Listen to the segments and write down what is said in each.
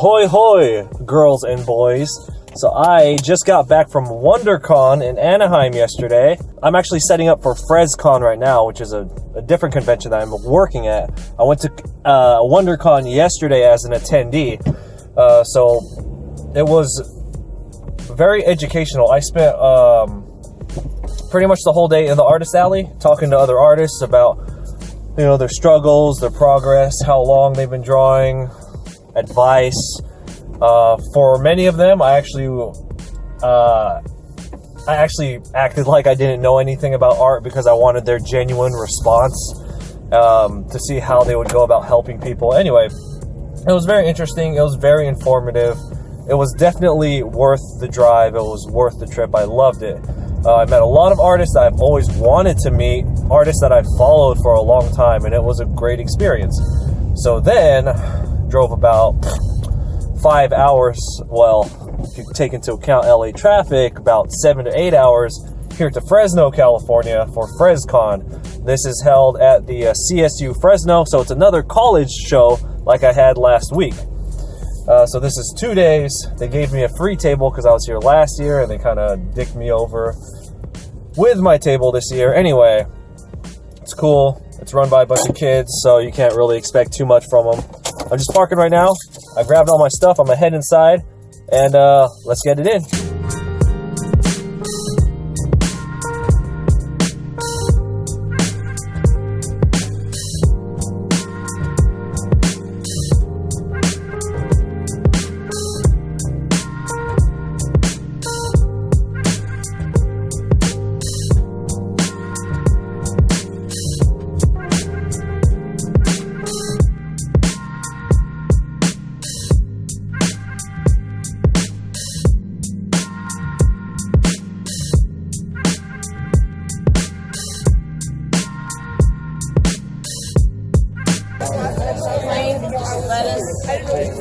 Ahoy hoy, girls and boys. So I just got back from WonderCon in Anaheim yesterday. I'm actually setting up for FresCon right now, which is a different convention that I'm working at. I went to WonderCon yesterday as an attendee. So it was very educational. I spent pretty much the whole day in the artist alley talking to other artists about, you know, their struggles, their progress, how long they've been drawing, advice. For many of them, I actually acted like I didn't know anything about art because I wanted their genuine response to see how they would go about helping people. Anyway, it was very interesting. It was very informative. It was definitely worth the drive. It was worth the trip. I loved it. I met a lot of artists that I've always wanted to meet, artists that I've followed for a long time, and it was a great experience. So then, drove about 5 hours, well, if you take into account LA traffic, about 7 to 8 hours here to Fresno, California for FresCon. This is held at the CSU Fresno, so it's another college show like I had last week. So this is 2 days. They gave me a free table because I was here last year, and they kind of dicked me over with my table this year. Anyway, it's cool. It's run by a bunch of kids, so you can't really expect too much from them. I'm just parking right now. I grabbed all my stuff. I'm gonna head inside, and let's get it in.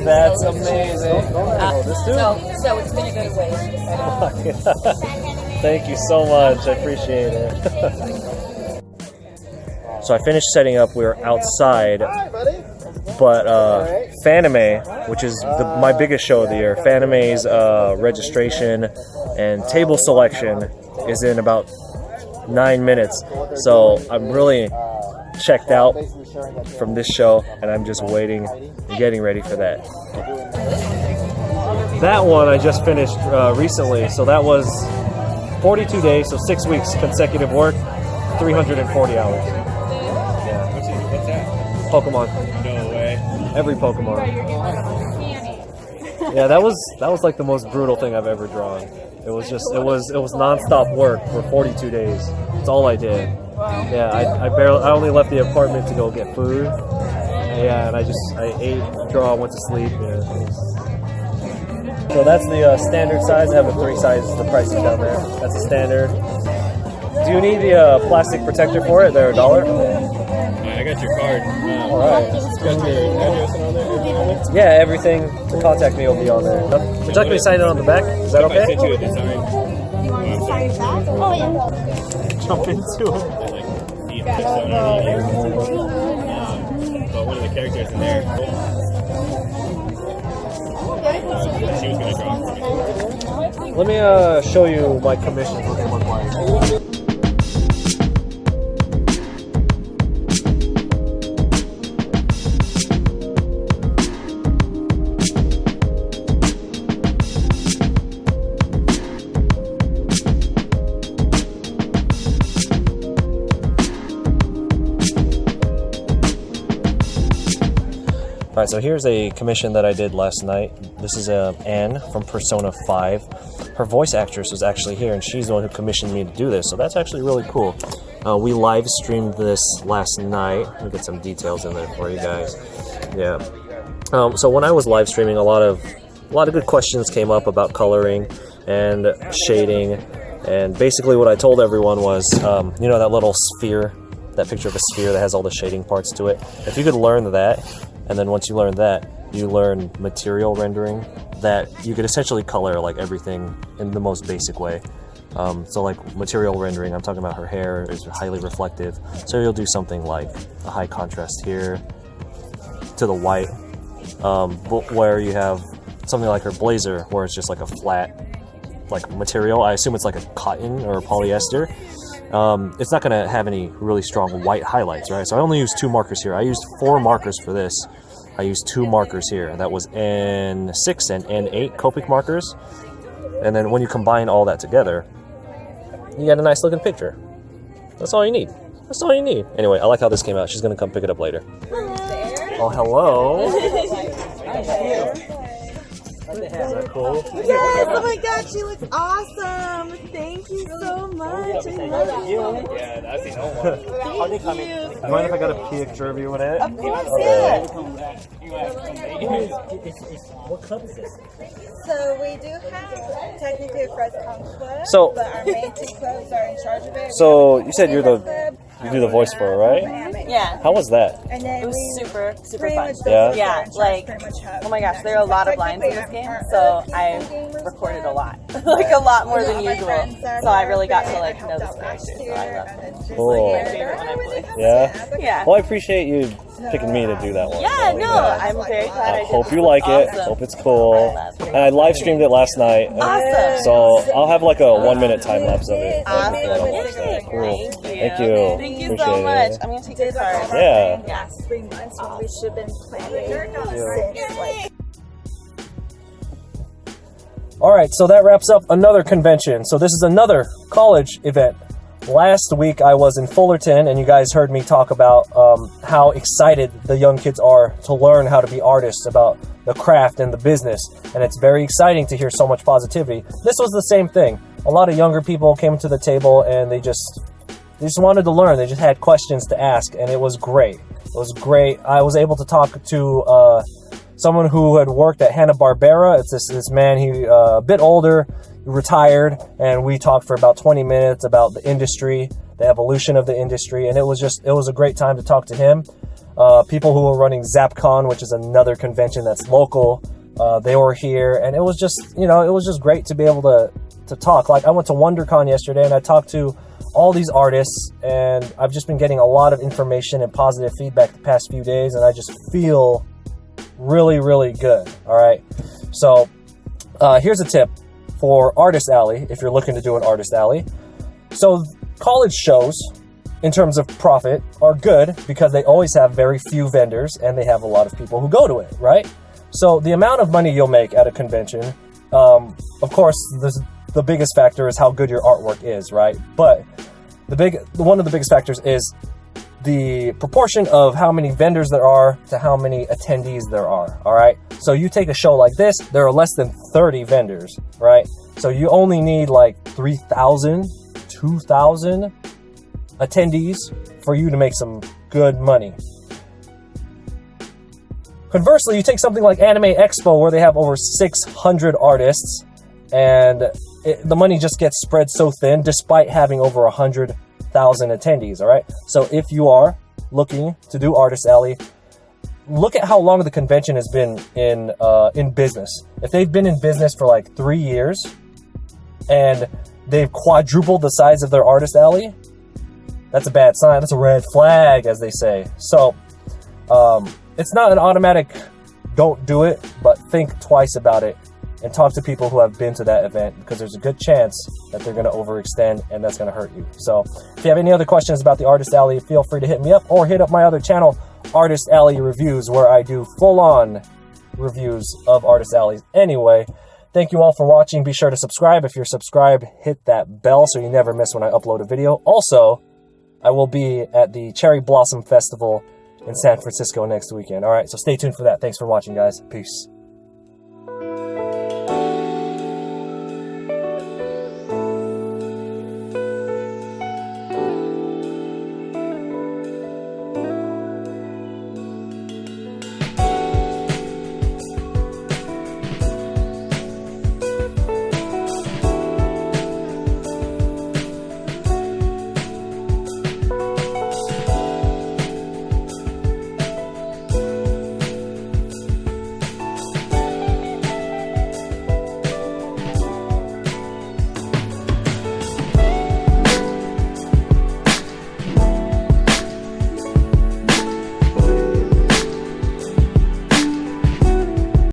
That's amazing. So it's going to go to waste. Thank you so much. I appreciate it. So I finished setting up. We were outside, but Fanime, which is my biggest show of the year, Fanime's registration and table selection is in about 9 minutes. So I'm really checked out from this show, and I'm just waiting and getting ready for that. That one I just finished recently, so that was 42 days, so 6 weeks consecutive work, 340 hours. Yeah. What's that? Pokemon. No way. Every Pokemon. Yeah, that was like the most brutal thing I've ever drawn. It was nonstop work for 42 days. That's all I did. Yeah, I only left the apartment to go get food. Yeah, and I ate, draw, went to sleep. Yeah. So that's the standard size. I have the 3 sizes. The pricing down there. That's a standard. Do you need the plastic protector for it? They're $1. I got your card. All right. Got your address on there? Yeah, everything to contact me will be on there. Would you like me to sign it on the back? Is that okay? I sent you a design. You want me to sign it back? Oh, yeah. Jump into it. But one of the characters in there, she was going to draw for me. Let me show you my commissions, what they look like. Alright, so here's a commission that I did last night. This is Anne from Persona 5. Her voice actress was actually here, and she's the one who commissioned me to do this, so that's actually really cool. We live streamed this last night. Let me get some details in there for you guys. Yeah. So when I was live streaming, a lot of good questions came up about coloring and shading, and basically what I told everyone was, you know that little sphere, that picture of a sphere that has all the shading parts to it? If you could learn that, and then once you learn that, you learn material rendering, that you could essentially color like everything in the most basic way. So like material rendering, I'm talking about her hair is highly reflective. So you'll do something like a high contrast here to the white, where you have something like her blazer, where it's just like a flat like material. I assume it's like a cotton or polyester. It's not going to have any really strong white highlights, right? So I only used 2 markers here. I used 4 markers for this. I used 2 markers here. That was N6 and N8 Copic markers. And then when you combine all that together, you get a nice looking picture. That's all you need. That's all you need. Anyway, I like how this came out. She's going to come pick it up later. Oh, hello. Is that cool? Yes! Oh my god, she looks awesome! Thank you so much. I love you. Yeah, that'd be no one. Thank you. You mind if I got a picture of you in it? Of course, yeah. What club is this? So we do have technically a FresCon club, So- but our main 2 clubs are in charge of it. So, you said you do the voice for her, right? Yeah. How was that? And then It was we super pretty fun. much Yeah? Yeah, pretty like, much have, oh my gosh, there are a lot of lines in this game, so I recorded a lot. Like a lot more than usual. So I really got to like know this character, so I love it. Cool. My favorite when I play. Yeah? Yeah. Well, I appreciate you picking me to do that one. Yeah, So, no, I'm very glad I I did. hope you like it. Awesome. Hope it's cool. And I live streamed it last night. Awesome. So I'll have like a 1-minute time lapse of it. Awesome. Cool. Thank you. Thank you. Thank you Appreciate so much. it. I'm gonna take this card. Yeah. Yes. 3 months when we should have been planning since like Alright, so that wraps up another convention. So this is another college event. Last week I was in Fullerton, and you guys heard me talk about how excited the young kids are to learn how to be artists, about the craft and the business. And it's very exciting to hear so much positivity. This was the same thing. A lot of younger people came to the table and they just wanted to learn. They just had questions to ask, and it was great. It was great. I was able to talk to someone who had worked at Hanna-Barbera. It's this man, he a bit older, retired, and we talked for about 20 minutes about the industry, the evolution of the industry, and it was a great time to talk to him. People who were running ZapCon, which is another convention that's local, they were here, and it was just great to be able to talk. Like, I went to WonderCon yesterday, and I talked to all these artists, and I've just been getting a lot of information and positive feedback the past few days, and I just feel really, really good. All right. So here's a tip for Artist Alley if you're looking to do an Artist Alley. So college shows, in terms of profit, are good because they always have very few vendors and they have a lot of people who go to it, right? So the amount of money you'll make at a convention, of course, the biggest factor is how good your artwork is, right? But one of the biggest factors is the proportion of how many vendors there are to how many attendees there are, all right? So you take a show like this, there are less than 30 vendors, right? So you only need like 3,000, 2,000 attendees for you to make some good money. Conversely, you take something like Anime Expo, where they have over 600 artists, and the money just gets spread so thin despite having over 100,000 attendees, all right? So if you are looking to do Artist Alley, look at how long the convention has been in business. If they've been in business for like 3 years and they've quadrupled the size of their Artist Alley, that's a bad sign. That's a red flag, as they say. So it's not an automatic don't do it, but think twice about it and talk to people who have been to that event, because there's a good chance that they're going to overextend and that's going to hurt you. So if you have any other questions about the Artist Alley, feel free to hit me up or hit up my other channel, Artist Alley Reviews, where I do full-on reviews of Artist Alleys. Anyway, thank you all for watching. Be sure to subscribe. If you're subscribed, hit that bell so you never miss when I upload a video. Also, I will be at the Cherry Blossom Festival in San Francisco next weekend. All right, so stay tuned for that. Thanks for watching, guys. Peace.